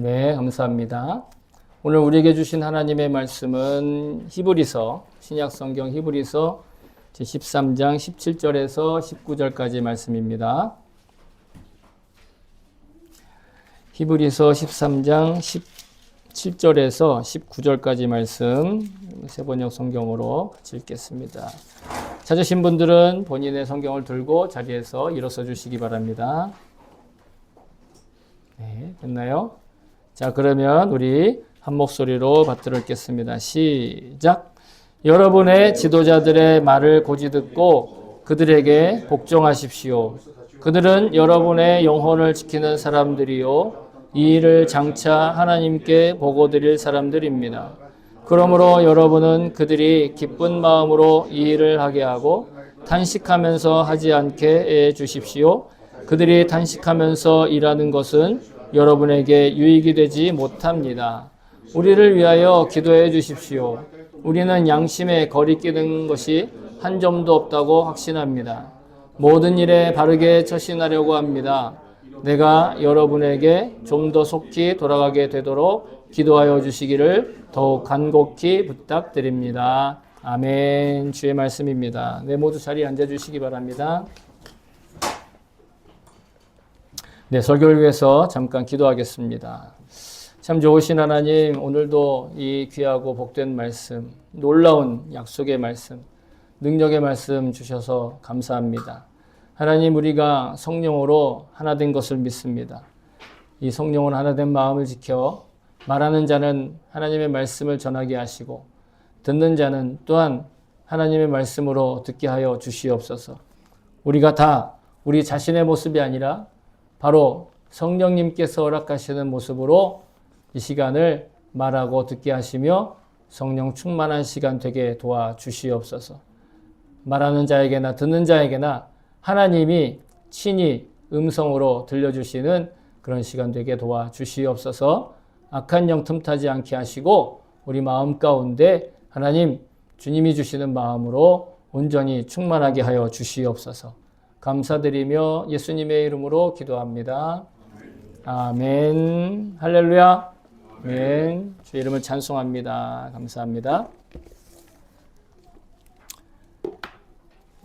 네, 감사합니다. 오늘 우리에게 주신 하나님의 말씀은 히브리서, 신약성경 히브리서 제13장 17절에서 19절까지 말씀입니다. 히브리서 13장 17절에서 19절까지 말씀 세번역 성경으로 같이 읽겠습니다. 찾으신 분들은 본인의 성경을 들고 자리에서 일어서 주시기 바랍니다. 네, 됐나요? 자, 그러면 우리 한 목소리로 받들어 읽겠습니다. 시작! 여러분의 지도자들의 말을 고지 듣고 그들에게 복종하십시오. 그들은 여러분의 영혼을 지키는 사람들이요 이 일을 장차 하나님께 보고 드릴 사람들입니다. 그러므로 여러분은 그들이 기쁜 마음으로 이 일을 하게 하고 탄식하면서 하지 않게 해 주십시오. 그들이 탄식하면서 일하는 것은 여러분에게 유익이 되지 못합니다. 우리를 위하여 기도해 주십시오. 우리는 양심에 거리끼는 것이 한 점도 없다고 확신합니다. 모든 일에 바르게 처신하려고 합니다. 내가 여러분에게 좀 더 속히 돌아가게 되도록 기도하여 주시기를 더욱 간곡히 부탁드립니다. 아멘. 주의 말씀입니다. 네, 모두 자리에 앉아주시기 바랍니다. 네, 설교를 위해서 잠깐 기도하겠습니다. 참 좋으신 하나님, 오늘도 이 귀하고 복된 말씀, 놀라운 약속의 말씀, 능력의 말씀 주셔서 감사합니다. 하나님, 우리가 성령으로 하나 된 것을 믿습니다. 이 성령으로 하나 된 마음을 지켜 말하는 자는 하나님의 말씀을 전하게 하시고 듣는 자는 또한 하나님의 말씀으로 듣게 하여 주시옵소서. 우리가 다 우리 자신의 모습이 아니라 바로 성령님께서 허락하시는 모습으로 이 시간을 말하고 듣게 하시며 성령 충만한 시간 되게 도와주시옵소서. 말하는 자에게나 듣는 자에게나 하나님이 친히 음성으로 들려주시는 그런 시간 되게 도와주시옵소서. 악한 영 틈타지 않게 하시고 우리 마음 가운데 하나님 주님이 주시는 마음으로 온전히 충만하게 하여 주시옵소서. 감사드리며 예수님의 이름으로 기도합니다. 아멘. 할렐루야. 아멘. 주의 이름을 찬송합니다. 감사합니다.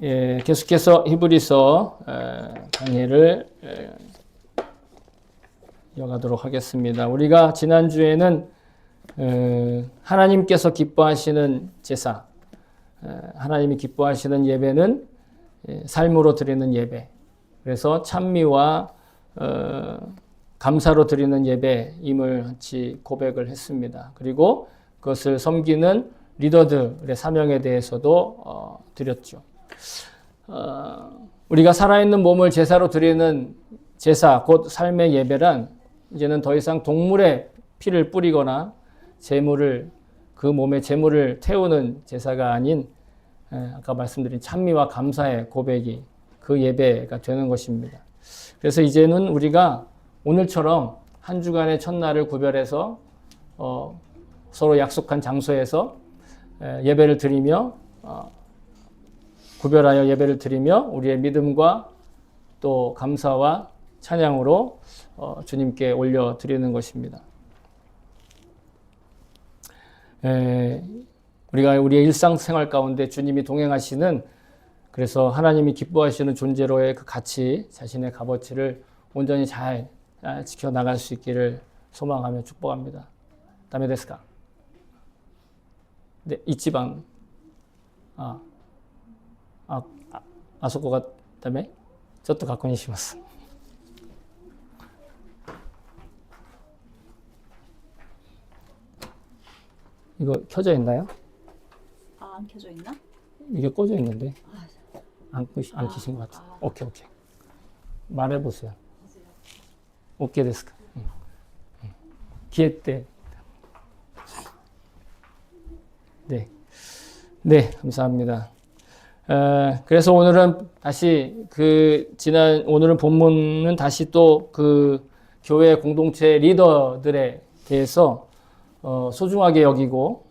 예, 계속해서 히브리서 강의를 이어가도록 하겠습니다. 우리가 지난주에는 하나님께서 기뻐하시는 제사, 하나님이 기뻐하시는 예배는 삶으로 드리는 예배, 그래서 찬미와 감사로 드리는 예배임을 같이 고백을 했습니다. 그리고 그것을 섬기는 리더들의 사명에 대해서도 드렸죠. 우리가 살아있는 몸을 제사로 드리는 제사, 곧 삶의 예배란 이제는 더 이상 동물의 피를 뿌리거나 그 몸에 제물을 태우는 제사가 아닌 아까 말씀드린 찬미와 감사의 고백이 그 예배가 되는 것입니다. 그래서 이제는 우리가 오늘처럼 한 주간의 첫날을 구별해서 서로 약속한 장소에서 예배를 드리며 구별하여 예배를 드리며 우리의 믿음과 또 감사와 찬양으로 주님께 올려드리는 것입니다. 우리가 우리의 일상생활 가운데 주님이 동행하시는, 그래서 하나님이 기뻐하시는 존재로의 그 가치, 자신의 값어치를 온전히 잘 지켜나갈 수 있기를 소망하며 축복합니다. 다음에 데스까? 네, 이치방. 아소코가 다음에 저도 갖고 계시마스. 이거 켜져 있나요? 안 켜져 있나? 이게 꺼져 있는데 안 켜신 것 같아. 오케이. 말해보세요. 오케이 데스까? 기회 때. 네, 감사합니다. 그래서 오늘은 다시 오늘은 본문은 다시 또 그 교회 공동체 리더들에 대해서 소중하게 여기고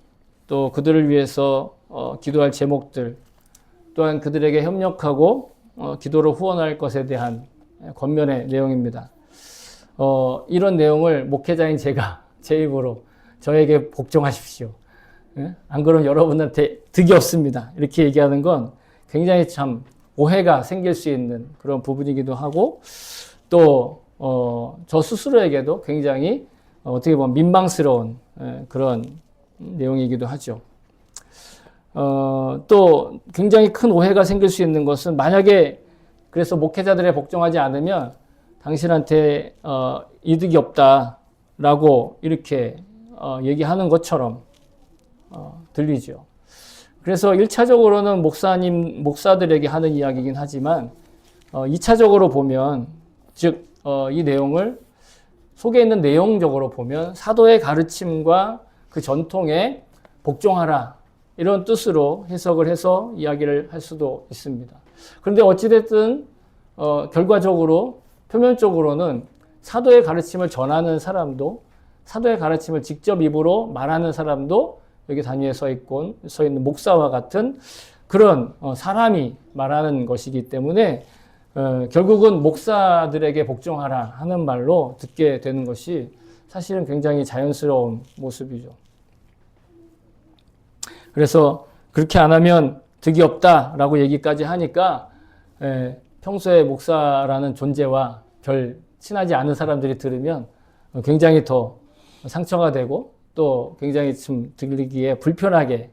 또 그들을 위해서 기도할 제목들, 또한 그들에게 협력하고 기도로 후원할 것에 대한 권면의 내용입니다. 이런 내용을 목회자인 제가 제 입으로 저에게 복종하십시오. 예? 안 그러면 여러분한테 득이 없습니다. 이렇게 얘기하는 건 굉장히 참 오해가 생길 수 있는 그런 부분이기도 하고 또 저 스스로에게도 굉장히 어떻게 보면 민망스러운 그런 내용이기도 하죠. 또 굉장히 큰 오해가 생길 수 있는 것은 만약에 그래서 목회자들에 복종하지 않으면 당신한테 이득이 없다라고 이렇게 얘기하는 것처럼 들리죠. 그래서 1차적으로는 목사들에게 하는 이야기이긴 하지만 2차적으로 보면 즉 이 내용을 속에 있는 내용적으로 보면 사도의 가르침과 그 전통에 복종하라 이런 뜻으로 해석을 해서 이야기를 할 수도 있습니다. 그런데 어찌됐든 결과적으로 표면적으로는 사도의 가르침을 전하는 사람도 사도의 가르침을 직접 입으로 말하는 사람도 여기 단위에 서 있는 목사와 같은 그런 사람이 말하는 것이기 때문에 결국은 목사들에게 복종하라 하는 말로 듣게 되는 것이 사실은 굉장히 자연스러운 모습이죠. 그래서 그렇게 안 하면 득이 없다라고 얘기까지 하니까 평소에 목사라는 존재와 별 친하지 않은 사람들이 들으면 굉장히 더 상처가 되고 또 굉장히 좀 들리기에 불편하게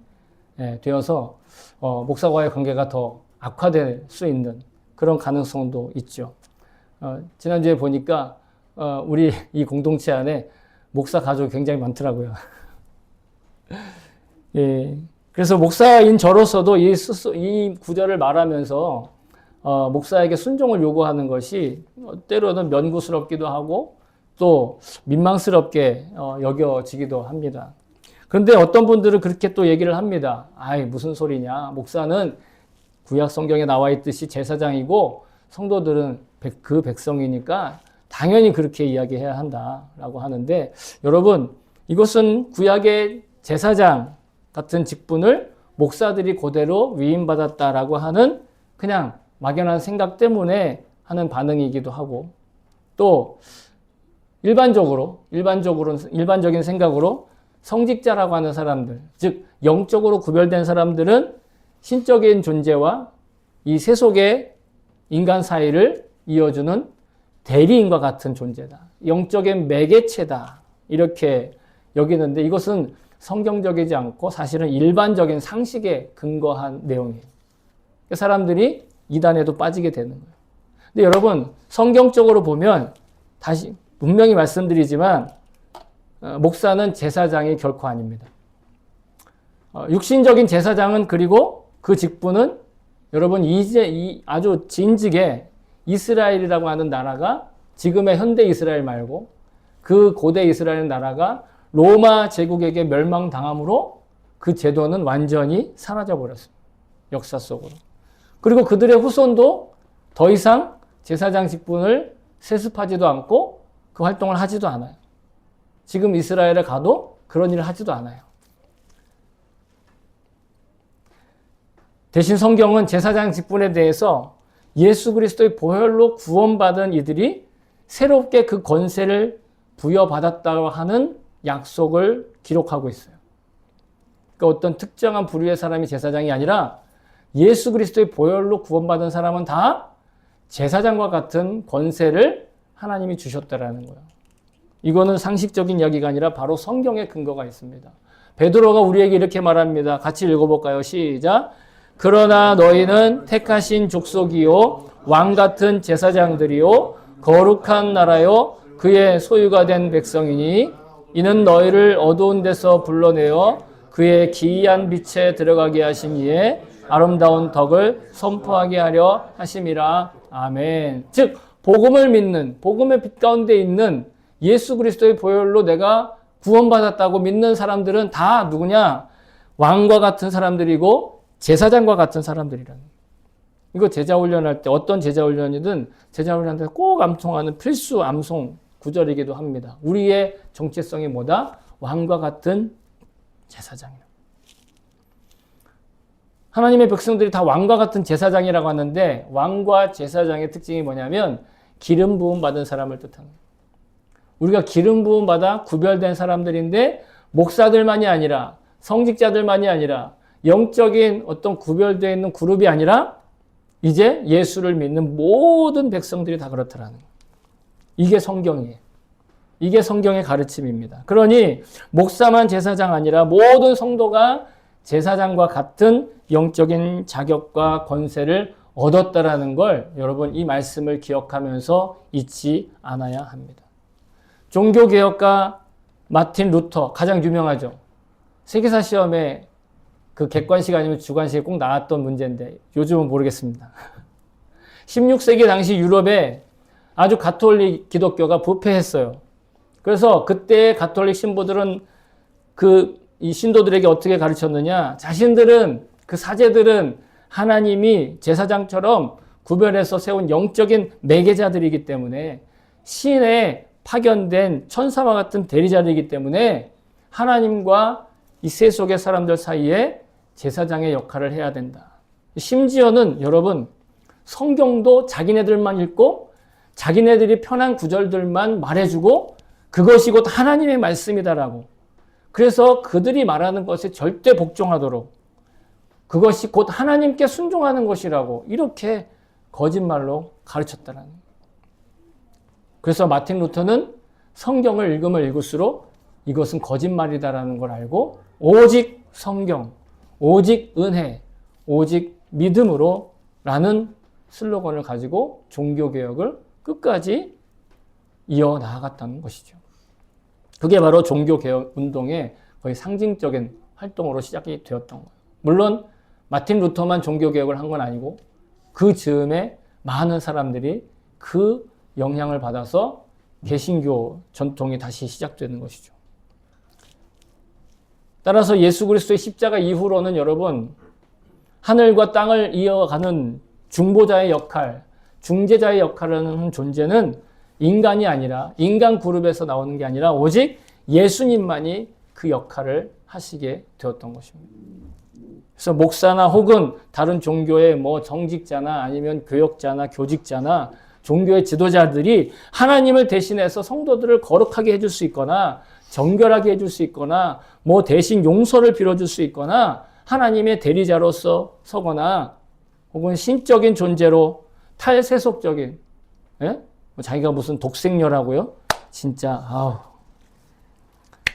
되어서 목사와의 관계가 더 악화될 수 있는 그런 가능성도 있죠. 지난주에 보니까 우리 이 공동체 안에 목사 가족이 굉장히 많더라고요. 예, 그래서 목사인 저로서도 이 구절을 말하면서 목사에게 순종을 요구하는 것이 때로는 면구스럽기도 하고 또 민망스럽게 여겨지기도 합니다. 그런데 어떤 분들은 그렇게 또 얘기를 합니다. 아이, 무슨 소리냐. 목사는 구약 성경에 나와 있듯이 제사장이고 성도들은 그 백성이니까 당연히 그렇게 이야기해야 한다라고 하는데 여러분 이것은 구약의 제사장 같은 직분을 목사들이 그대로 위임받았다라고 하는 그냥 막연한 생각 때문에 하는 반응이기도 하고 또 일반적인 생각으로 성직자라고 하는 사람들, 즉 영적으로 구별된 사람들은 신적인 존재와 이 세속의 인간 사이를 이어주는 대리인과 같은 존재다. 영적인 매개체다. 이렇게 여기는데 이것은 성경적이지 않고 사실은 일반적인 상식에 근거한 내용이에요. 사람들이 이단에도 빠지게 되는 거예요. 근데 여러분 성경적으로 보면 다시 분명히 말씀드리지만 목사는 제사장이 결코 아닙니다. 육신적인 제사장은 그리고 그 직분은 여러분 이제 아주 진즉에 이스라엘이라고 하는 나라가 지금의 현대 이스라엘 말고 그 고대 이스라엘 나라가 로마 제국에게 멸망당함으로 그 제도는 완전히 사라져 버렸습니다. 역사 속으로. 그리고 그들의 후손도 더 이상 제사장 직분을 세습하지도 않고 그 활동을 하지도 않아요. 지금 이스라엘에 가도 그런 일을 하지도 않아요. 대신 성경은 제사장 직분에 대해서 예수 그리스도의 보혈로 구원받은 이들이 새롭게 그 권세를 부여받았다고 하는 약속을 기록하고 있어요. 그러니까 어떤 특정한 부류의 사람이 제사장이 아니라 예수 그리스도의 보혈로 구원받은 사람은 다 제사장과 같은 권세를 하나님이 주셨다라는 거예요. 이거는 상식적인 이야기가 아니라 바로 성경에 근거가 있습니다. 베드로가 우리에게 이렇게 말합니다. 같이 읽어볼까요? 시작. 그러나 너희는 택하신 족속이요 왕 같은 제사장들이요 거룩한 나라요 그의 소유가 된 백성이니 이는 너희를 어두운 데서 불러내어 그의 기이한 빛에 들어가게 하심이에 아름다운 덕을 선포하게 하려 하심이라. 아멘. 즉 복음을 믿는 복음의 빛 가운데 있는 예수 그리스도의 보혈로 내가 구원받았다고 믿는 사람들은 다 누구냐? 왕과 같은 사람들이고 제사장과 같은 사람들이라는. 이거 제자훈련할 때 어떤 제자훈련이든 제자훈련할 때 꼭 암송하는 필수 암송 구절이기도 합니다. 우리의 정체성이 뭐다? 왕과 같은 제사장이다. 하나님의 백성들이 다 왕과 같은 제사장이라고 하는데 왕과 제사장의 특징이 뭐냐면 기름 부음 받은 사람을 뜻합니다. 우리가 기름 부음 받아 구별된 사람들인데 목사들만이 아니라 성직자들만이 아니라 영적인 어떤 구별되어 있는 그룹이 아니라 이제 예수를 믿는 모든 백성들이 다 그렇더라는 거예요. 이게 성경이에요. 이게 성경의 가르침입니다. 그러니 목사만 제사장 아니라 모든 성도가 제사장과 같은 영적인 자격과 권세를 얻었다라는 걸 여러분 이 말씀을 기억하면서 잊지 않아야 합니다. 종교개혁가 마틴 루터 가장 유명하죠. 세계사 시험에 그 객관식 아니면 주관식에 꼭 나왔던 문제인데 요즘은 모르겠습니다. 16세기 당시 유럽에 아주 가톨릭 기독교가 부패했어요. 그래서 그때 가톨릭 신부들은 이 신도들에게 어떻게 가르쳤느냐? 자신들은 그 사제들은 하나님이 제사장처럼 구별해서 세운 영적인 매개자들이기 때문에 신에 파견된 천사와 같은 대리자들이기 때문에 하나님과 이 세속의 사람들 사이에 제사장의 역할을 해야 된다. 심지어는 여러분 성경도 자기네들만 읽고 자기네들이 편한 구절들만 말해주고 그것이 곧 하나님의 말씀이다라고. 그래서 그들이 말하는 것에 절대 복종하도록 그것이 곧 하나님께 순종하는 것이라고 이렇게 거짓말로 가르쳤다라는 거예요. 그래서 마틴 루터는 성경을 읽으면 읽을수록 이것은 거짓말이다라는 걸 알고 오직 성경, 오직 은혜, 오직 믿음으로 라는 슬로건을 가지고 종교개혁을 끝까지 이어나갔다는 것이죠. 그게 바로 종교개혁 운동의 거의 상징적인 활동으로 시작이 되었던 거예요. 물론 마틴 루터만 종교개혁을 한 건 아니고 그 즈음에 많은 사람들이 그 영향을 받아서 개신교 전통이 다시 시작되는 것이죠. 따라서 예수 그리스도의 십자가 이후로는 여러분 하늘과 땅을 이어가는 중보자의 역할, 중재자의 역할을 하는 존재는 인간이 아니라 인간 그룹에서 나오는 게 아니라 오직 예수님만이 그 역할을 하시게 되었던 것입니다. 그래서 목사나 혹은 다른 종교의 뭐 정직자나 아니면 교역자나 교직자나 종교의 지도자들이 하나님을 대신해서 성도들을 거룩하게 해줄 수 있거나 정결하게 해줄 수 있거나 뭐 대신 용서를 빌어줄 수 있거나 하나님의 대리자로서 서거나 혹은 신적인 존재로 탈세속적인 자기가 무슨 독생녀라고요? 진짜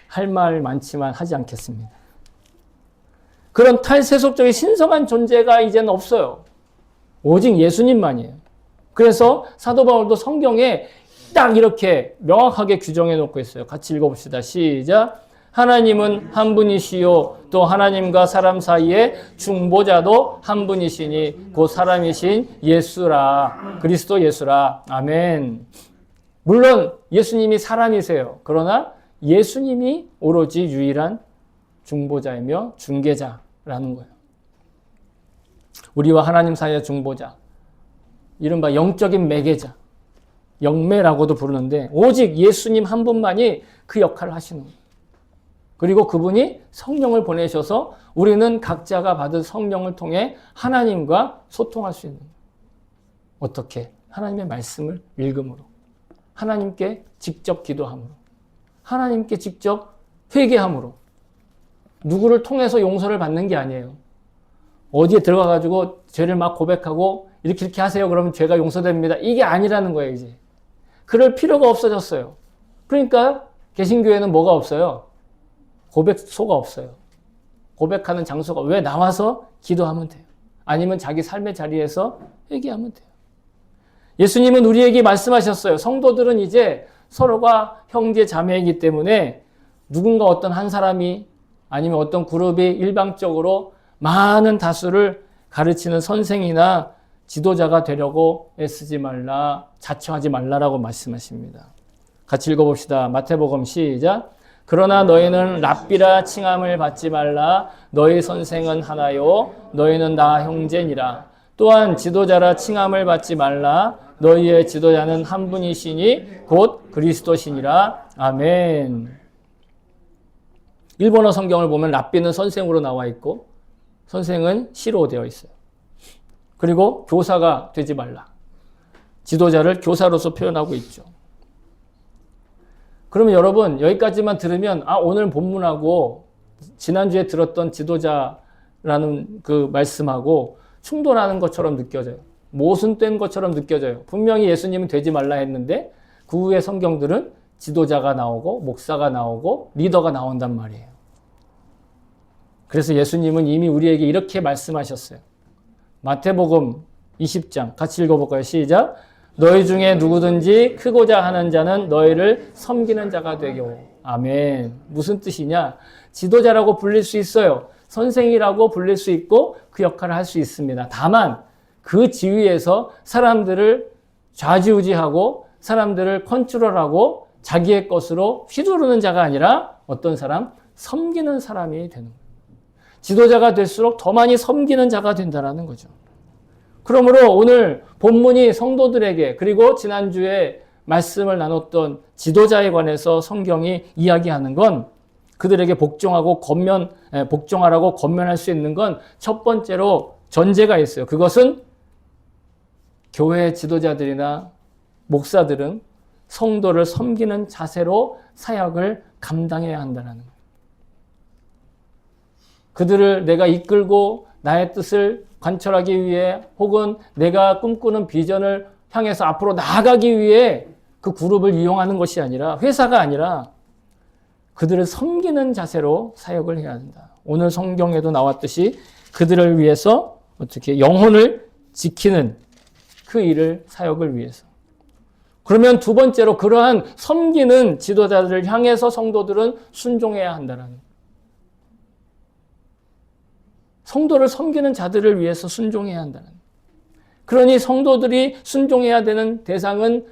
할 말 많지만 하지 않겠습니다. 그런 탈세속적인 신성한 존재가 이제는 없어요. 오직 예수님만이에요. 그래서 사도 바울도 성경에 딱 이렇게 명확하게 규정해 놓고 있어요. 같이 읽어봅시다. 시작. 하나님은 한 분이시요 또 하나님과 사람 사이에 중보자도 한 분이시니 곧 사람이신 예수라. 그리스도 예수라. 아멘. 물론 예수님이 사람이세요. 그러나 예수님이 오로지 유일한 중보자이며 중개자라는 거예요. 우리와 하나님 사이의 중보자. 이른바 영적인 매개자. 영매라고도 부르는데 오직 예수님 한 분만이 그 역할을 하시는 거예요. 그리고 그분이 성령을 보내셔서 우리는 각자가 받은 성령을 통해 하나님과 소통할 수 있는 거예요. 어떻게? 하나님의 말씀을 읽음으로. 하나님께 직접 기도함으로. 하나님께 직접 회개함으로. 누구를 통해서 용서를 받는 게 아니에요. 어디에 들어가가지고 죄를 막 고백하고 이렇게 하세요. 그러면 죄가 용서됩니다. 이게 아니라는 거예요, 이제. 그럴 필요가 없어졌어요. 그러니까 개신교회는 뭐가 없어요? 고백소가 없어요. 고백하는 장소가 왜 나와서 기도하면 돼요. 아니면 자기 삶의 자리에서 회개하면 돼요. 예수님은 우리에게 말씀하셨어요. 성도들은 이제 서로가 형제 자매이기 때문에 누군가 어떤 한 사람이 아니면 어떤 그룹이 일방적으로 많은 다수를 가르치는 선생이나 지도자가 되려고 애쓰지 말라, 자처하지 말라라고 말씀하십니다. 같이 읽어봅시다. 마태복음 시작. 그러나 너희는 랍비라 칭함을 받지 말라. 너희 선생은 하나요. 너희는 다 형제니라. 또한 지도자라 칭함을 받지 말라. 너희의 지도자는 한 분이시니 곧 그리스도시니라. 아멘. 일본어 성경을 보면 랍비는 선생으로 나와 있고 선생은 시로 되어 있어요. 그리고 교사가 되지 말라. 지도자를 교사로서 표현하고 있죠. 그러면 여러분 여기까지만 들으면 오늘 본문하고 지난주에 들었던 지도자라는 그 말씀하고 충돌하는 것처럼 느껴져요. 모순된 것처럼 느껴져요. 분명히 예수님은 되지 말라 했는데 그 후에 성경들은 지도자가 나오고 목사가 나오고 리더가 나온단 말이에요. 그래서 예수님은 이미 우리에게 이렇게 말씀하셨어요. 마태복음 20장 같이 읽어볼까요? 시작. 너희 중에 누구든지 크고자 하는 자는 너희를 섬기는 자가 되고. 아멘. 무슨 뜻이냐? 지도자라고 불릴 수 있어요. 선생이라고 불릴 수 있고 그 역할을 할 수 있습니다. 다만 그 지위에서 사람들을 좌지우지하고 사람들을 컨트롤하고 자기의 것으로 휘두르는 자가 아니라 어떤 사람? 섬기는 사람이 되는 거예요. 지도자가 될수록 더 많이 섬기는 자가 된다는 거죠. 그러므로 오늘 본문이 성도들에게 그리고 지난주에 말씀을 나눴던 지도자에 관해서 성경이 이야기하는 건 그들에게 복종하라고 권면할 수 있는 건 첫 번째로 전제가 있어요. 그것은 교회 지도자들이나 목사들은 성도를 섬기는 자세로 사역을 감당해야 한다는 거예요. 그들을 내가 이끌고 나의 뜻을 관철하기 위해 혹은 내가 꿈꾸는 비전을 향해서 앞으로 나아가기 위해 그 그룹을 이용하는 것이 아니라 회사가 아니라 그들을 섬기는 자세로 사역을 해야 한다. 오늘 성경에도 나왔듯이 그들을 위해서 어떻게 영혼을 지키는 그 일을 사역을 위해서. 그러면 두 번째로 그러한 섬기는 지도자들을 향해서 성도들은 순종해야 한다는 거예요. 성도를 섬기는 자들을 위해서 순종해야 한다는 거예요. 그러니 성도들이 순종해야 되는 대상은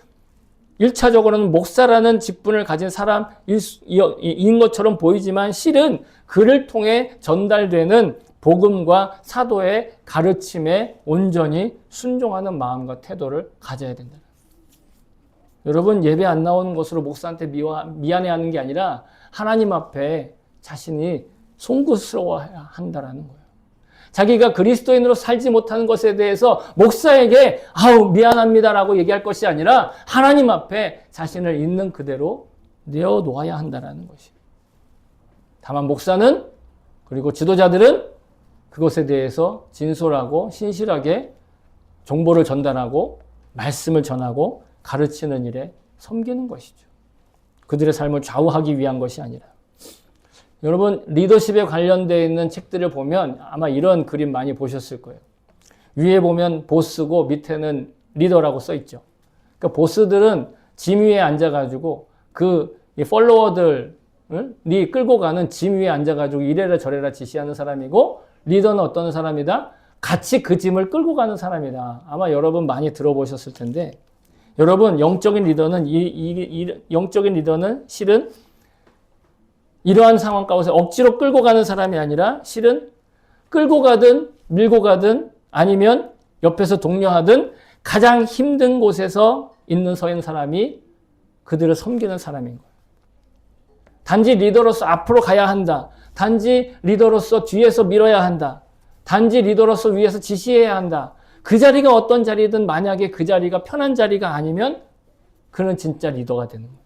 1차적으로는 목사라는 직분을 가진 사람인 것처럼 보이지만 실은 그를 통해 전달되는 복음과 사도의 가르침에 온전히 순종하는 마음과 태도를 가져야 된다. 여러분 예배 안 나오는 것으로 목사한테 미안해하는 게 아니라 하나님 앞에 자신이 송구스러워해야 한다는 거예요. 자기가 그리스도인으로 살지 못하는 것에 대해서 목사에게 미안합니다라고 얘기할 것이 아니라 하나님 앞에 자신을 있는 그대로 내어놓아야 한다는 것이에요. 다만 목사는 그리고 지도자들은 그것에 대해서 진솔하고 신실하게 정보를 전달하고 말씀을 전하고 가르치는 일에 섬기는 것이죠. 그들의 삶을 좌우하기 위한 것이 아니라. 여러분 리더십에 관련되어 있는 책들을 보면 아마 이런 그림 많이 보셨을 거예요. 위에 보면 보스고 밑에는 리더라고 써 있죠. 그러니까 보스들은 짐 위에 앉아가지고 그 팔로워들이 끌고 가는 짐 위에 앉아가지고 이래라 저래라 지시하는 사람이고 리더는 어떤 사람이다? 같이 그 짐을 끌고 가는 사람이다. 아마 여러분 많이 들어보셨을 텐데 여러분 영적인 리더는 영적인 리더는 실은 이러한 상황 가운데 억지로 끌고 가는 사람이 아니라 실은 끌고 가든 밀고 가든 아니면 옆에서 독려하든 가장 힘든 곳에서 서 있는 사람이 그들을 섬기는 사람인 거예요. 단지 리더로서 앞으로 가야 한다. 단지 리더로서 뒤에서 밀어야 한다. 단지 리더로서 위에서 지시해야 한다. 그 자리가 어떤 자리든 만약에 그 자리가 편한 자리가 아니면 그는 진짜 리더가 되는 거예요.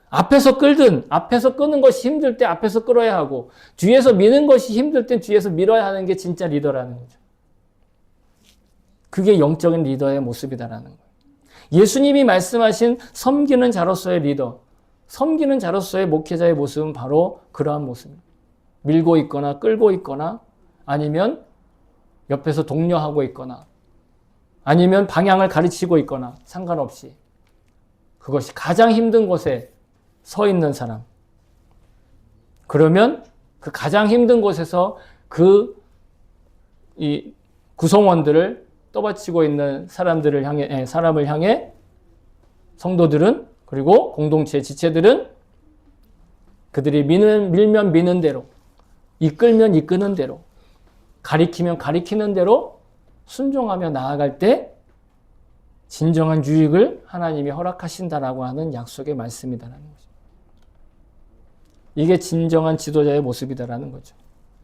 앞에서 끌든 앞에서 끄는 것이 힘들 때 앞에서 끌어야 하고 뒤에서 미는 것이 힘들 땐 뒤에서 밀어야 하는 게 진짜 리더라는 거죠. 그게 영적인 리더의 모습이다라는 거예요. 예수님이 말씀하신 섬기는 자로서의 리더, 섬기는 자로서의 목회자의 모습은 바로 그러한 모습입니다. 밀고 있거나 끌고 있거나 아니면 옆에서 독려하고 있거나 아니면 방향을 가르치고 있거나 상관없이 그것이 가장 힘든 곳에 서 있는 사람. 그러면 그 가장 힘든 곳에서 이 구성원들을 떠받치고 있는 사람을 향해 성도들은 그리고 공동체 지체들은 그들이 밀면 미는 대로 이끌면 이끄는 대로 가리키면 가리키는 대로 순종하며 나아갈 때 진정한 유익을 하나님이 허락하신다라고 하는 약속의 말씀이다라는 거죠. 이게 진정한 지도자의 모습이다라는 거죠.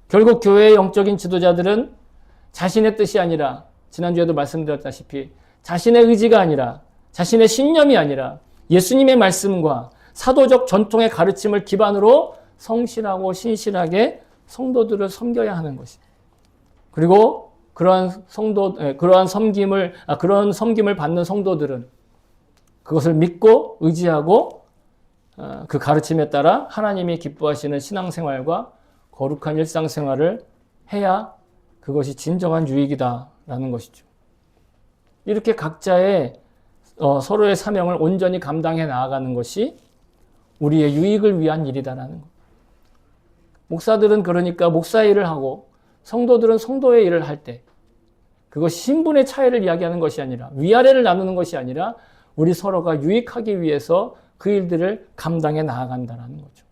결국 교회의 영적인 지도자들은 자신의 뜻이 아니라 지난주에도 말씀드렸다시피 자신의 의지가 아니라 자신의 신념이 아니라 예수님의 말씀과 사도적 전통의 가르침을 기반으로 성실하고 신실하게 성도들을 섬겨야 하는 것입니다. 그리고 그러한 섬김을 받는 성도들은 그것을 믿고 의지하고 그 가르침에 따라 하나님이 기뻐하시는 신앙생활과 거룩한 일상생활을 해야 그것이 진정한 유익이다라는 것이죠. 이렇게 각자의 서로의 사명을 온전히 감당해 나아가는 것이 우리의 유익을 위한 일이다라는 것. 목사들은 그러니까 목사의 일을 하고 성도들은 성도의 일을 할 때 그것이 신분의 차이를 이야기하는 것이 아니라 위아래를 나누는 것이 아니라 우리 서로가 유익하기 위해서 그 일들을 감당해 나아간다는 거죠.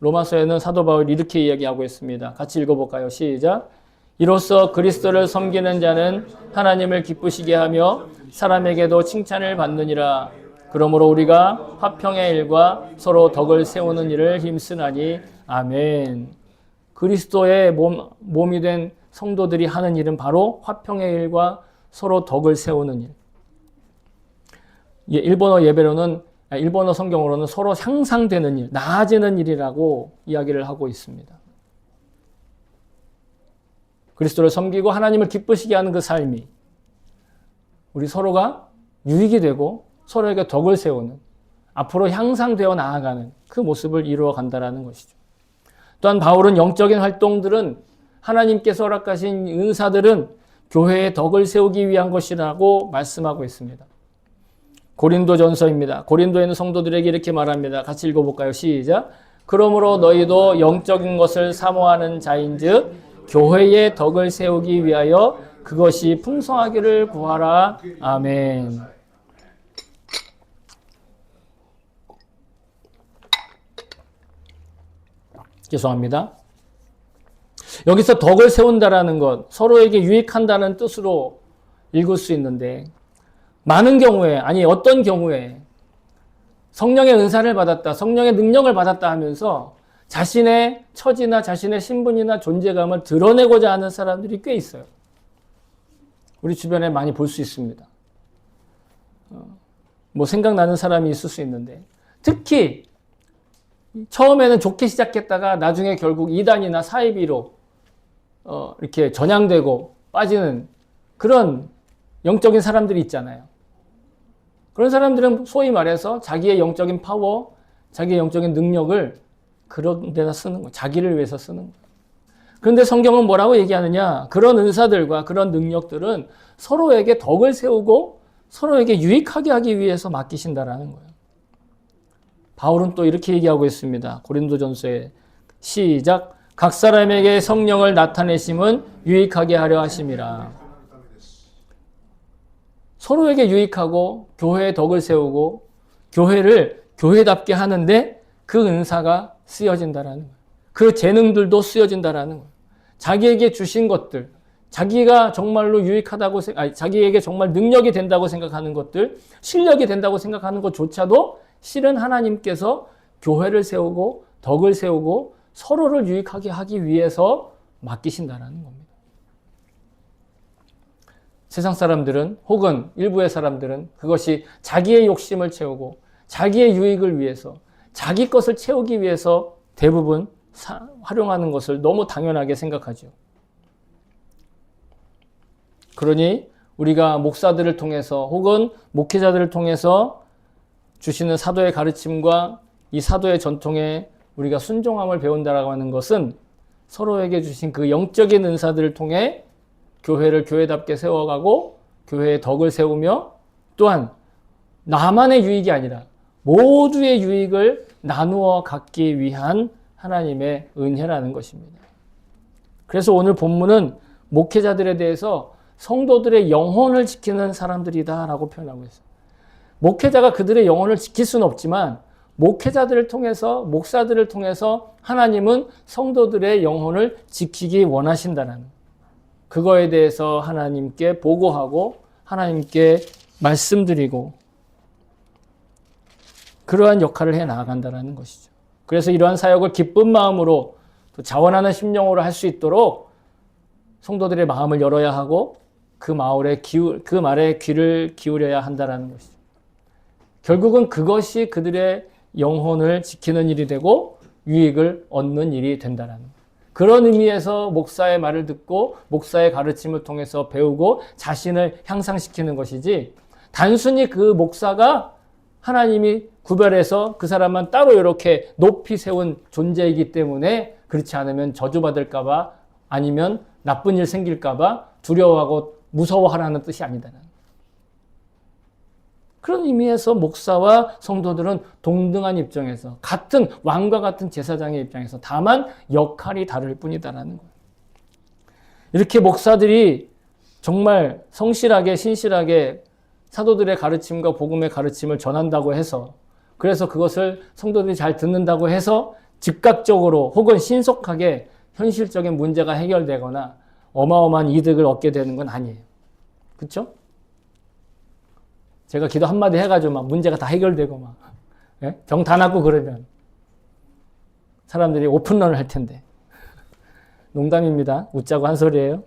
로마서에는 사도 바울이 이렇게 이야기하고 있습니다. 같이 읽어볼까요? 시작. 이로써 그리스도를 섬기는 자는 하나님을 기쁘시게 하며 사람에게도 칭찬을 받느니라. 그러므로 우리가 화평의 일과 서로 덕을 세우는 일을 힘쓰나니 아멘. 그리스도의 몸이 된 성도들이 하는 일은 바로 화평의 일과 서로 덕을 세우는 일. 일본어 성경으로는 서로 향상되는 일, 나아지는 일이라고 이야기를 하고 있습니다. 그리스도를 섬기고 하나님을 기쁘시게 하는 그 삶이 우리 서로가 유익이 되고 서로에게 덕을 세우는, 앞으로 향상되어 나아가는 그 모습을 이루어 간다는 것이죠. 또한 바울은 영적인 활동들은 하나님께서 허락하신 은사들은 교회의 덕을 세우기 위한 것이라고 말씀하고 있습니다. 고린도전서입니다. 고린도에 있는 성도들에게 이렇게 말합니다. 같이 읽어볼까요? 시작. 그러므로 너희도 영적인 것을 사모하는 자인즉 교회의 덕을 세우기 위하여 그것이 풍성하기를 구하라. 아멘. 죄송합니다. 여기서 덕을 세운다라는 것, 서로에게 유익한다는 뜻으로 읽을 수 있는데 많은 경우에, 아니 어떤 경우에 성령의 은사를 받았다, 성령의 능력을 받았다 하면서 자신의 처지나 자신의 신분이나 존재감을 드러내고자 하는 사람들이 꽤 있어요. 우리 주변에 많이 볼 수 있습니다. 생각나는 사람이 있을 수 있는데 특히 처음에는 좋게 시작했다가 나중에 결국 이단이나 사이비로 이렇게 전향되고 빠지는 그런 영적인 사람들이 있잖아요. 그런 사람들은 소위 말해서 자기의 영적인 파워, 자기의 영적인 능력을 그런 데다 쓰는 거예요. 자기를 위해서 쓰는 거예요. 그런데 성경은 뭐라고 얘기하느냐? 그런 은사들과 그런 능력들은 서로에게 덕을 세우고 서로에게 유익하게 하기 위해서 맡기신다라는 거예요. 바울은 또 이렇게 얘기하고 있습니다. 고린도전서에 시작. 각 사람에게 성령을 나타내심은 유익하게 하려 하심이라. 서로에게 유익하고 교회의 덕을 세우고 교회를 교회답게 하는데 그 은사가 쓰여진다라는 거예요. 그 재능들도 쓰여진다라는 거예요. 자기에게 주신 것들, 자기가 정말로 유익하다고 자기에게 정말 능력이 된다고 생각하는 것들, 실력이 된다고 생각하는 것조차도 실은 하나님께서 교회를 세우고 덕을 세우고 서로를 유익하게 하기 위해서 맡기신다라는 겁니다. 세상 사람들은 혹은 일부의 사람들은 그것이 자기의 욕심을 채우고 자기의 유익을 위해서 자기 것을 채우기 위해서 대부분 활용하는 것을 너무 당연하게 생각하죠. 그러니 우리가 목사들을 통해서 혹은 목회자들을 통해서 주시는 사도의 가르침과 이 사도의 전통에 우리가 순종함을 배운다라고 하는 것은 서로에게 주신 그 영적인 은사들을 통해 교회를 교회답게 세워가고 교회의 덕을 세우며 또한 나만의 유익이 아니라 모두의 유익을 나누어 갖기 위한 하나님의 은혜라는 것입니다. 그래서 오늘 본문은 목회자들에 대해서 성도들의 영혼을 지키는 사람들이다라고 표현하고 있어요. 목회자가 그들의 영혼을 지킬 수는 없지만 목회자들을 통해서 목사들을 통해서 하나님은 성도들의 영혼을 지키기 원하신다는 그거에 대해서 하나님께 보고하고 하나님께 말씀드리고 그러한 역할을 해 나아간다는 것이죠. 그래서 이러한 사역을 기쁜 마음으로 또 자원하는 심령으로 할 수 있도록 성도들의 마음을 열어야 하고 그 말에 귀를 기울여야 한다라는 것이죠. 결국은 그것이 그들의 영혼을 지키는 일이 되고 유익을 얻는 일이 된다라는 거예요. 그런 의미에서 목사의 말을 듣고 목사의 가르침을 통해서 배우고 자신을 향상시키는 것이지, 단순히 그 목사가 하나님이 구별해서 그 사람만 따로 이렇게 높이 세운 존재이기 때문에 그렇지 않으면 저주받을까봐 아니면 나쁜 일 생길까봐 두려워하고 무서워하라는 뜻이 아니다. 그런 의미에서 목사와 성도들은 동등한 입장에서 같은 왕과 같은 제사장의 입장에서 다만 역할이 다를 뿐이다라는 거예요. 이렇게 목사들이 정말 성실하게 신실하게 사도들의 가르침과 복음의 가르침을 전한다고 해서, 그래서 그것을 성도들이 잘 듣는다고 해서 즉각적으로 혹은 신속하게 현실적인 문제가 해결되거나 어마어마한 이득을 얻게 되는 건 아니에요. 그렇죠? 제가 기도 한마디 해가지고 막 문제가 다 해결되고 막 병 다 낫고 그러면 사람들이 오픈런을 할 텐데. 농담입니다. 웃자고 한 소리예요.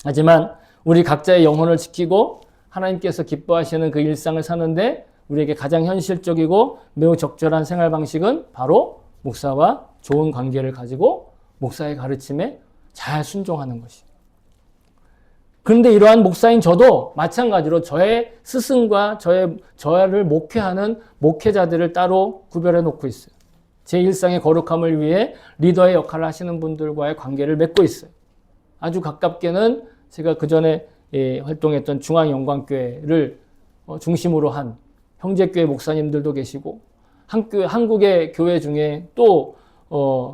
하지만 우리 각자의 영혼을 지키고 하나님께서 기뻐하시는 그 일상을 사는데 우리에게 가장 현실적이고 매우 적절한 생활 방식은 바로 목사와 좋은 관계를 가지고 목사의 가르침에 잘 순종하는 것이에요. 그런데 이러한 목사인 저도 마찬가지로 저의 스승과 저를 목회하는 목회자들을 따로 구별해 놓고 있어요. 제 일상의 거룩함을 위해 리더의 역할을 하시는 분들과의 관계를 맺고 있어요. 아주 가깝게는 제가 그전에 활동했던 중앙영광교회를 중심으로 한 형제교회 목사님들도 계시고, 한국의 교회 중에 또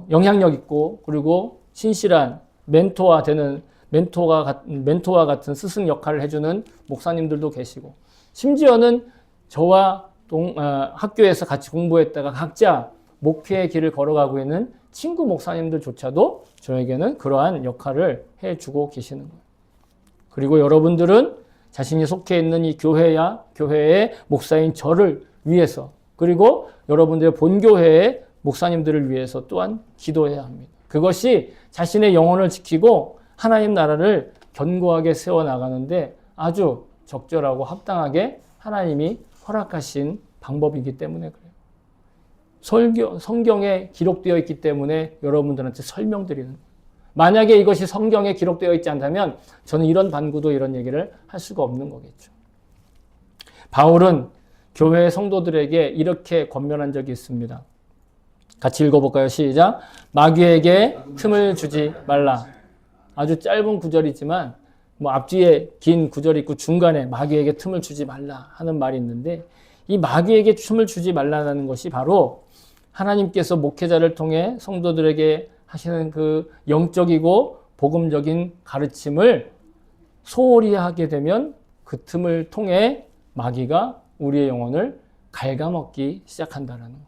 영향력 있고 그리고 신실한 멘토와 같은 스승 역할을 해주는 목사님들도 계시고, 심지어는 저와 학교에서 같이 공부했다가 각자 목회의 길을 걸어가고 있는 친구 목사님들조차도 저에게는 그러한 역할을 해주고 계시는 거예요. 그리고 여러분들은 자신이 속해 있는 이 교회의 목사인 저를 위해서, 그리고 여러분들의 본교회의 목사님들을 위해서 또한 기도해야 합니다. 그것이 자신의 영혼을 지키고 하나님 나라를 견고하게 세워나가는데 아주 적절하고 합당하게 하나님이 허락하신 방법이기 때문에 그래요. 성경에 기록되어 있기 때문에 여러분들한테 설명드리는 거예요. 만약에 이것이 성경에 기록되어 있지 않다면 저는 이런 반구도 이런 얘기를 할 수가 없는 거겠죠. 바울은 교회의 성도들에게 이렇게 권면한 적이 있습니다. 같이 읽어볼까요? 시작. 마귀에게 틈을 주지 말라. 아주 짧은 구절이지만 앞뒤에 긴 구절이 있고 중간에 마귀에게 틈을 주지 말라 하는 말이 있는데, 이 마귀에게 틈을 주지 말라는 것이 바로 하나님께서 목회자를 통해 성도들에게 하시는 그 영적이고 복음적인 가르침을 소홀히 하게 되면 그 틈을 통해 마귀가 우리의 영혼을 갉아먹기 시작한다는 거예요.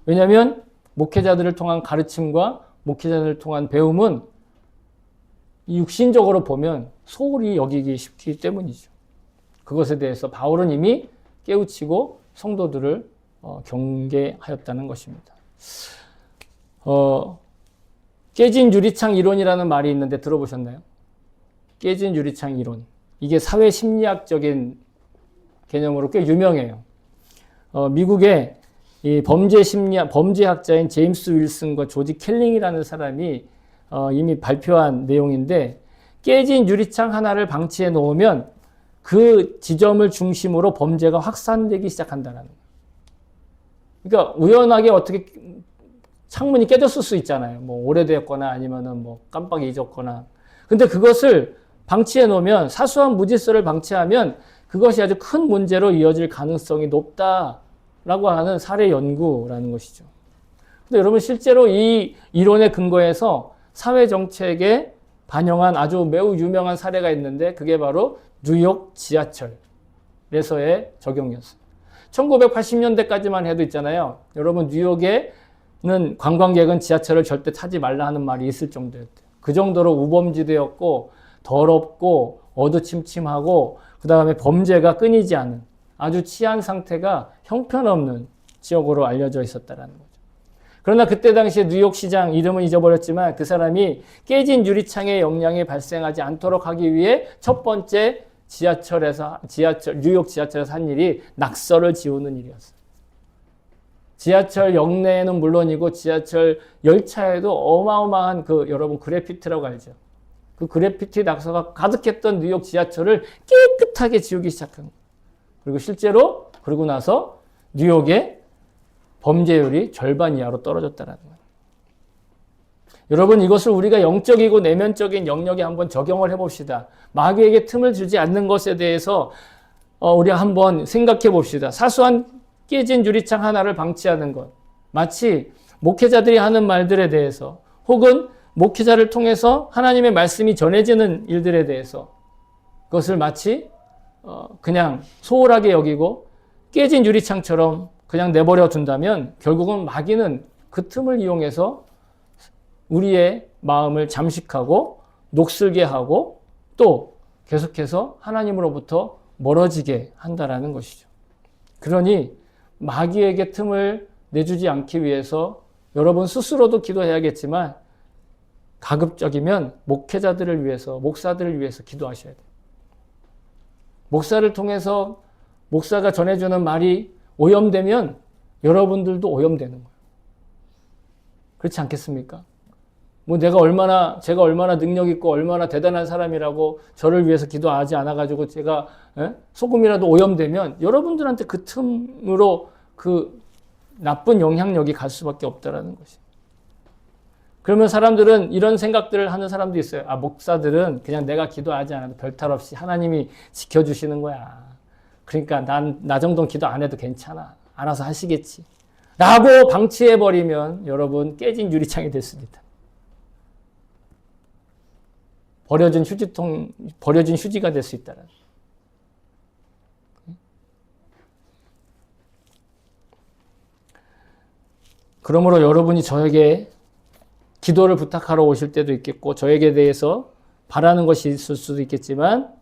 왜냐하면 목회자들을 통한 가르침과 목회자들을 통한 배움은 육신적으로 보면 소홀히 여기기 쉽기 때문이죠. 그것에 대해서 바울은 이미 깨우치고 성도들을 경계하였다는 것입니다. 깨진 유리창 이론이라는 말이 있는데 들어보셨나요? 깨진 유리창 이론. 이게 사회 심리학적인 개념으로 꽤 유명해요. 미국의 이 범죄학자인 제임스 윌슨과 조지 켈링이라는 사람이 이미 발표한 내용인데, 깨진 유리창 하나를 방치해 놓으면 그 지점을 중심으로 범죄가 확산되기 시작한다는 거예요. 그러니까 우연하게 어떻게 창문이 깨졌을 수 있잖아요. 오래되었거나 아니면은 깜빡 잊었거나. 근데 그것을 방치해 놓으면, 사소한 무질서를 방치하면 그것이 아주 큰 문제로 이어질 가능성이 높다라고 하는 사례 연구라는 것이죠. 근데 여러분, 실제로 이 이론의 근거에서 사회 정책에 반영한 아주 매우 유명한 사례가 있는데, 그게 바로 뉴욕 지하철에서의 적용이었어요. 1980년대까지만 해도 있잖아요. 여러분, 뉴욕에는 관광객은 지하철을 절대 타지 말라 하는 말이 있을 정도였대요. 그 정도로 우범지대였고 더럽고 어두침침하고 그 다음에 범죄가 끊이지 않은 아주 치안 상태가 형편없는 지역으로 알려져 있었다는 거죠. 그러나 그때 당시에 뉴욕 시장 이름은 잊어버렸지만 그 사람이 깨진 유리창의 영향이 발생하지 않도록 하기 위해 첫 번째 뉴욕 지하철에서 한 일이 낙서를 지우는 일이었어요. 지하철 역내에는 물론이고 지하철 열차에도 어마어마한 여러분 그래피티라고 알죠? 그 그래피티 낙서가 가득했던 뉴욕 지하철을 깨끗하게 지우기 시작한 거예요. 그리고 실제로 그러고 나서 뉴욕의 범죄율이 절반 이하로 떨어졌다는 거예요. 여러분 이것을 우리가 영적이고 내면적인 영역에 한번 적용을 해봅시다. 마귀에게 틈을 주지 않는 것에 대해서 우리가 한번 생각해 봅시다. 사소한 깨진 유리창 하나를 방치하는 것. 마치 목회자들이 하는 말들에 대해서 혹은 목회자를 통해서 하나님의 말씀이 전해지는 일들에 대해서 그것을 마치 그냥 소홀하게 여기고 깨진 유리창처럼 그냥 내버려 둔다면 결국은 마귀는 그 틈을 이용해서 우리의 마음을 잠식하고 녹슬게 하고 또 계속해서 하나님으로부터 멀어지게 한다라는 것이죠. 그러니 마귀에게 틈을 내주지 않기 위해서 여러분 스스로도 기도해야겠지만 가급적이면 목회자들을 위해서, 목사들을 위해서 기도하셔야 돼요. 목사를 통해서 목사가 전해주는 말이 오염되면 여러분들도 오염되는 거예요. 그렇지 않겠습니까? 제가 얼마나 능력 있고 얼마나 대단한 사람이라고 저를 위해서 기도하지 않아가지고 제가 소금이라도 오염되면 여러분들한테 그 틈으로 그 나쁜 영향력이 갈 수밖에 없다라는 것이. 그러면 사람들은 이런 생각들을 하는 사람도 있어요. 목사들은 그냥 내가 기도하지 않아도 별탈 없이 하나님이 지켜주시는 거야. 그러니까 나 정도는 기도 안 해도 괜찮아. 알아서 하시겠지. 라고 방치해버리면 여러분 깨진 유리창이 될 수도 있다. 버려진 휴지가 될 수 있다는. 그러므로 여러분이 저에게 기도를 부탁하러 오실 때도 있겠고 저에게 대해서 바라는 것이 있을 수도 있겠지만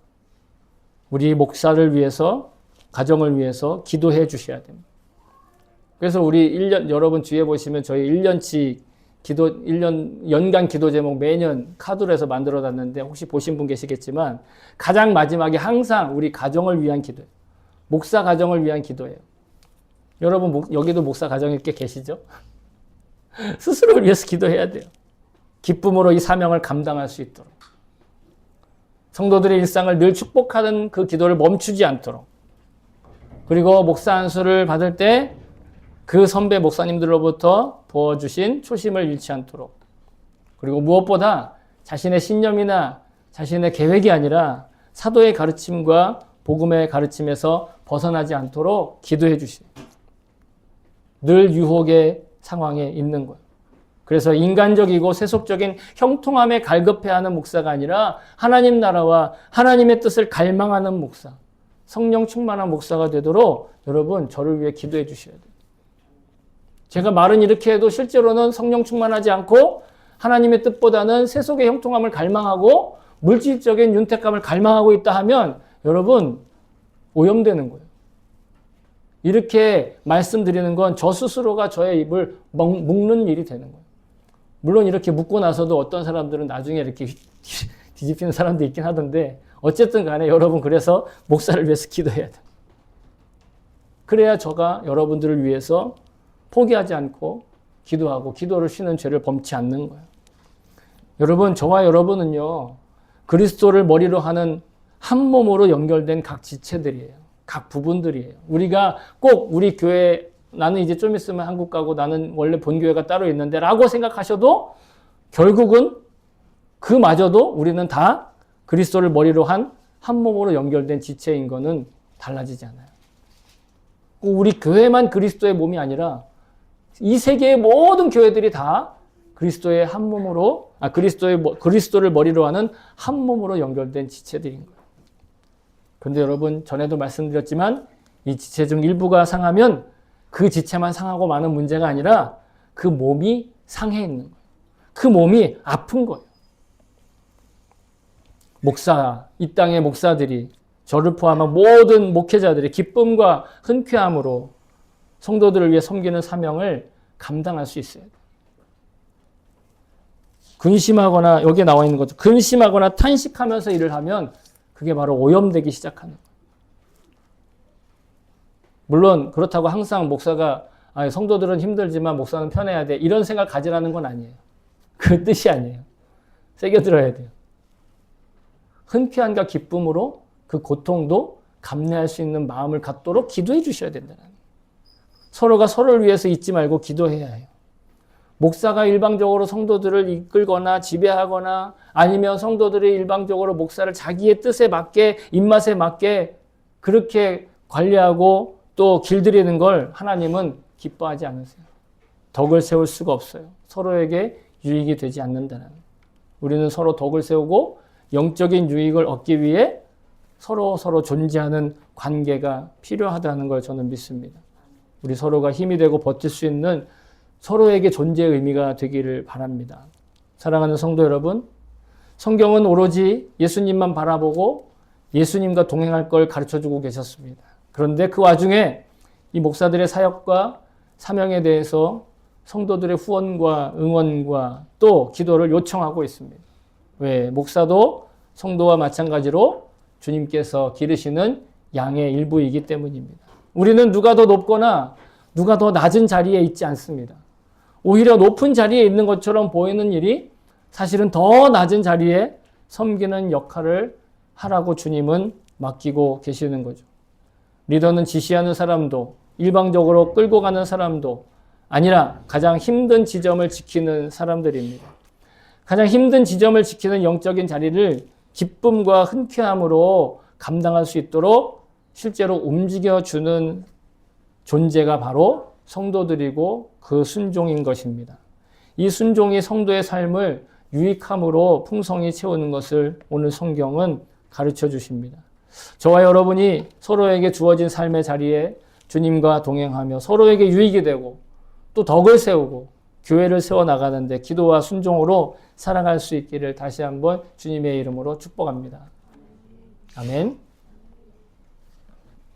우리 목사를 위해서 가정을 위해서 기도해 주셔야 됩니다. 그래서 우리 1년 여러분 뒤에 보시면 저희 1년치 기도 1년 연간 기도 제목 매년 카드로 해서 만들어 놨는데 혹시 보신 분 계시겠지만 가장 마지막에 항상 우리 가정을 위한 기도예요. 목사 가정을 위한 기도예요. 여러분 여기도 목사 가정이 꽤 계시죠? 스스로를 위해서 기도해야 돼요. 기쁨으로 이 사명을 감당할 수 있도록. 성도들의 일상을 늘 축복하는 그 기도를 멈추지 않도록. 그리고 목사 안수를 받을 때 그 선배 목사님들로부터 부어주신 초심을 잃지 않도록. 그리고 무엇보다 자신의 신념이나 자신의 계획이 아니라 사도의 가르침과 복음의 가르침에서 벗어나지 않도록 기도해 주시오. 늘 유혹의 상황에 있는 거예요. 그래서 인간적이고 세속적인 형통함에 갈급해하는 목사가 아니라 하나님 나라와 하나님의 뜻을 갈망하는 목사, 성령 충만한 목사가 되도록 여러분 저를 위해 기도해 주셔야 돼요. 제가 말은 이렇게 해도 실제로는 성령 충만하지 않고 하나님의 뜻보다는 세속의 형통함을 갈망하고 물질적인 윤택감을 갈망하고 있다 하면 여러분 오염되는 거예요. 이렇게 말씀드리는 건 저 스스로가 저의 입을 묶는 일이 되는 거예요. 물론 이렇게 묶고 나서도 어떤 사람들은 나중에 이렇게 뒤집히는 사람도 있긴 하던데 어쨌든 간에 여러분 그래서 목사를 위해서 기도해야 돼요. 그래야 저가 여러분들을 위해서 포기하지 않고 기도하고 기도를 쉬는 죄를 범치 않는 거예요. 여러분 저와 여러분은요 그리스도를 머리로 하는 한 몸으로 연결된 각 지체들이에요. 각 부분들이에요. 우리가 꼭 우리 교회 나는 이제 좀 있으면 한국 가고 나는 원래 본교회가 따로 있는데 라고 생각하셔도 결국은 그마저도 우리는 다 그리스도를 머리로 한 한 몸으로 연결된 지체인 거는 달라지지 않아요. 우리 교회만 그리스도의 몸이 아니라 이 세계의 모든 교회들이 다 그리스도의 한 몸으로 그리스도를 머리로 하는 한 몸으로 연결된 지체들인 거예요. 그런데 여러분 전에도 말씀드렸지만 이 지체 중 일부가 상하면 그 지체만 상하고 마는 문제가 아니라 그 몸이 상해 있는 거예요. 그 몸이 아픈 거예요. 이 땅의 목사들이 저를 포함한 모든 목회자들이 기쁨과 흔쾌함으로 성도들을 위해 섬기는 사명을 감당할 수 있어야 돼요. 근심하거나 여기에 나와 있는 거죠. 근심하거나 탄식하면서 일을 하면 그게 바로 오염되기 시작하는 거예요. 물론 그렇다고 항상 목사가 성도들은 힘들지만 목사는 편해야 돼 이런 생각 가지라는 건 아니에요. 그 뜻이 아니에요. 새겨들어야 돼요. 흔쾌함과 기쁨으로 그 고통도 감내할 수 있는 마음을 갖도록 기도해 주셔야 된다는 거예요. 서로가 서로를 위해서 잊지 말고 기도해야 해요. 목사가 일방적으로 성도들을 이끌거나 지배하거나 아니면 성도들이 일방적으로 목사를 자기의 뜻에 맞게 입맛에 맞게 그렇게 관리하고 또 길들이는 걸 하나님은 기뻐하지 않으세요. 덕을 세울 수가 없어요. 서로에게 유익이 되지 않는다는 거예요. 우리는 서로 덕을 세우고 영적인 유익을 얻기 위해 서로 존재하는 관계가 필요하다는 걸 저는 믿습니다. 우리 서로가 힘이 되고 버틸 수 있는 서로에게 존재의 의미가 되기를 바랍니다. 사랑하는 성도 여러분, 성경은 오로지 예수님만 바라보고 예수님과 동행할 걸 가르쳐주고 계셨습니다. 그런데 그 와중에 이 목사들의 사역과 사명에 대해서 성도들의 후원과 응원과 또 기도를 요청하고 있습니다. 왜? 목사도 성도와 마찬가지로 주님께서 기르시는 양의 일부이기 때문입니다. 우리는 누가 더 높거나 누가 더 낮은 자리에 있지 않습니다. 오히려 높은 자리에 있는 것처럼 보이는 일이 사실은 더 낮은 자리에 섬기는 역할을 하라고 주님은 맡기고 계시는 거죠. 리더는 지시하는 사람도 일방적으로 끌고 가는 사람도 아니라 가장 힘든 지점을 지키는 사람들입니다. 가장 힘든 지점을 지키는 영적인 자리를 기쁨과 흔쾌함으로 감당할 수 있도록 실제로 움직여주는 존재가 바로 성도들이고 그 순종인 것입니다. 이 순종이 성도의 삶을 유익함으로 풍성히 채우는 것을 오늘 성경은 가르쳐 주십니다. 저와 여러분이 서로에게 주어진 삶의 자리에 주님과 동행하며 서로에게 유익이 되고 또 덕을 세우고 교회를 세워나가는데 기도와 순종으로 살아갈 수 있기를 다시 한번 주님의 이름으로 축복합니다. 아멘.